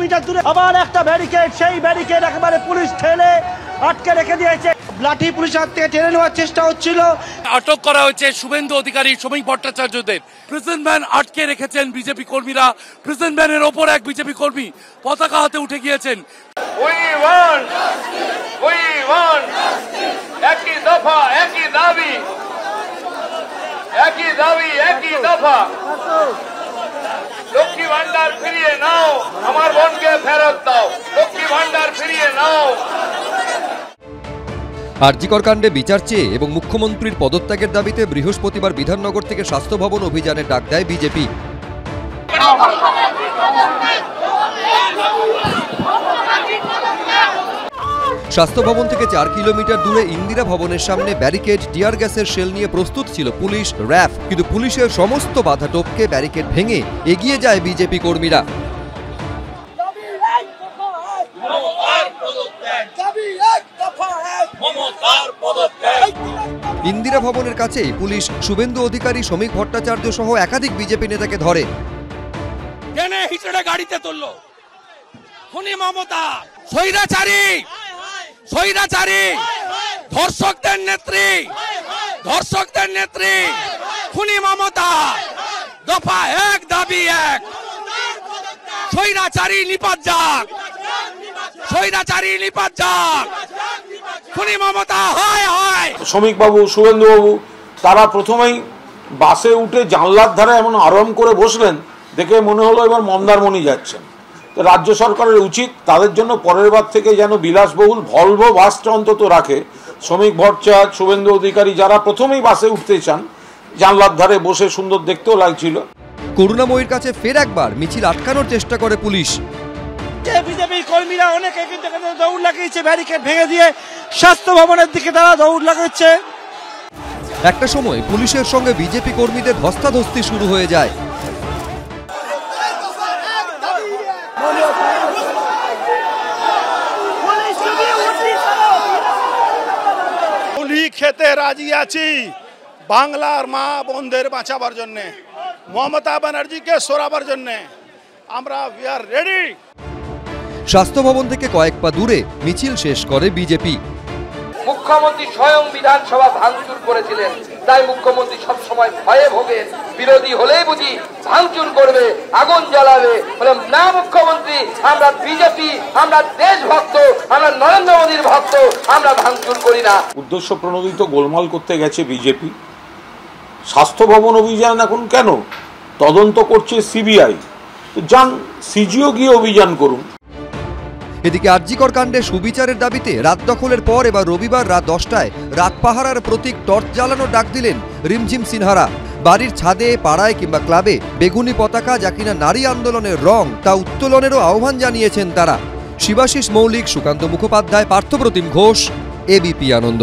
Kilometre দূরে আবার একটা ব্যারিকেড, সেই ব্যারিকেড একেবারে পুলিশ ঠেলে আটকে রেখে দিয়েছে। লাঠি পুলিশ হাত থেকে টেনে নেওয়ার চেষ্টা হচ্ছিল। আটক করা হয়েছে শুভেন্দু অধিকারী, শ্রমিক ভট্টাচার্যদের। প্রিজন ভ্যান আটকে রেখেছেন বিজেপি কর্মীরা। প্রিজন ভ্যানের ওপর এক বিজেপি কর্মী পতাকা হাতে উঠে গিয়েছেন। একই দফা, একই দাবি, একই দাবি, একই দফা। লক্ষ্মী ভান্ডার ফিরিয়ে নাও, আমার বোনকে ফেরত দাও। লক্ষ্মী ভান্ডার ফিরিয়ে নাও। আরজিকর কাণ্ডে বিচার চেয়ে এবং মুখ্যমন্ত্রীর পদত্যাগের দাবিতে বৃহস্পতিবার বিধাননগর থেকে স্বাস্থ্য ভবন অভিযানের ডাক দেয় বিজেপি। স্বাস্থ্য ভবন থেকে 4 কিলোমিটার দূরে ইন্দিরা ভবনের সামনে ব্যারিকেড, টিয়ার গ্যাসের শেল নিয়ে প্রস্তুত ছিল পুলিশ, র্যাফ। কিন্তু পুলিশের সমস্ত বাধা টপকে ব্যারিকেড ভেঙে এগিয়ে যায় বিজেপি কর্মীরা। ইন্দিরা ভবনের কাছেই পুলিশ শুভেন্দু অধিকারী, শ্রমিক ভট্টাচার্য সহ একাধিক বিজেপি নেতাকে ধরে। গাড়িতে তুললো খুনি মমতা, স্বৈরাচারী, স্বৈরাচারী, ধর্ষকদের নেত্রী, ধর্ষকদের নেত্রী খুনি মমতা। দফা 1 দাবি 1, স্বৈরাচারী নিপাত যাক, স্বৈরাচারী নিপাত যাক, খুনি মমতা হয় হয়। শ্রমিক বাবু, শুভেন্দু বাবু তারা প্রথমেই বাসে উঠে জানলার ধারে এমন আরাম করে বসলেন, দেখে মনে হলো এবার মন্দারমণি যাচ্ছেন। তো রাজ্য সরকারের উচিত তাদের জন্য পরের বার থেকে যেন বিলাসবহুল ভলভো বাসটা অন্তত রাখে। শ্রমিক ভট্টাচার্য, শুভেন্দু অধিকারী যারা প্রথমেই বাসে উঠতে চান, জানলার ধারে বসে সুন্দর দেখতেও লাগছিল। করুণাময়ীর কাছে ফের একবার মিছিল আটকানোর চেষ্টা করে পুলিশ। বিজেপি কর্মীরা অনেকে কিন্তু দৌড় লাগিয়েছে, ব্যারিকেড ভেঙে দিয়ে স্বাস্থ্য ভবনের দিকে তারা দৌড় লাগাচ্ছে। একটা সময় পুলিশের সঙ্গে বিজেপি কর্মীদের ধস্তাধস্তি শুরু হয়ে যায়। গুলি খেতে রাজি আছি বাংলার মা বোনদের বাঁচাবার জন্য, মমতা ব্যানার্জিকে সরাবার জন্য। আমরা উই আর রেডি। স্বাস্থ্য ভবন থেকে কয়েক পা দূরে মিছিল শেষ করে বিজেপি। মুখ্যমন্ত্রী স্বয়ং বিধানসভা ভাঙচুর করেছিলেন, তাই মুখ্যমন্ত্রী সবসময় ভয়ে ভোগেন। বিরোধী হলেই বুঝি ভাঙচুর করবে, আগুন জ্বালাবে। বলে না মুখ্যমন্ত্রী, আমরা বিজেপি, আমরা দেশভক্ত, আমরা নরেন্দ্র মোদীর ভক্ত, আমরা ভাঙচুর করি না। উদ্দেশ্য প্রণোদিত গোলমাল করতে গেছে বিজেপি। স্বাস্থ্য ভবন অভিযান এখন কেন? তদন্ত করছে সিবিআই। যান সিজিও গিয়ে অভিযান করুন। এদিকে আরজিকর কাণ্ডে সুবিচারের দাবিতে রাত দখলের পর এবার রবিবার রাত 10টায় রাত পাহারার প্রতীক টর্চ জ্বালানোর ডাক দিলেন রিমঝিম সিনহারা। বাড়ির ছাদে, পাড়ায় কিংবা ক্লাবে বেগুনি পতাকা, যা কিনা নারী আন্দোলনের রং, তা উত্তোলনেরও আহ্বান জানিয়েছেন তারা। শিবাশিস মৌলিক, সুকান্ত মুখোপাধ্যায়, পার্থপ্রতিম ঘোষ, এবিপি আনন্দ।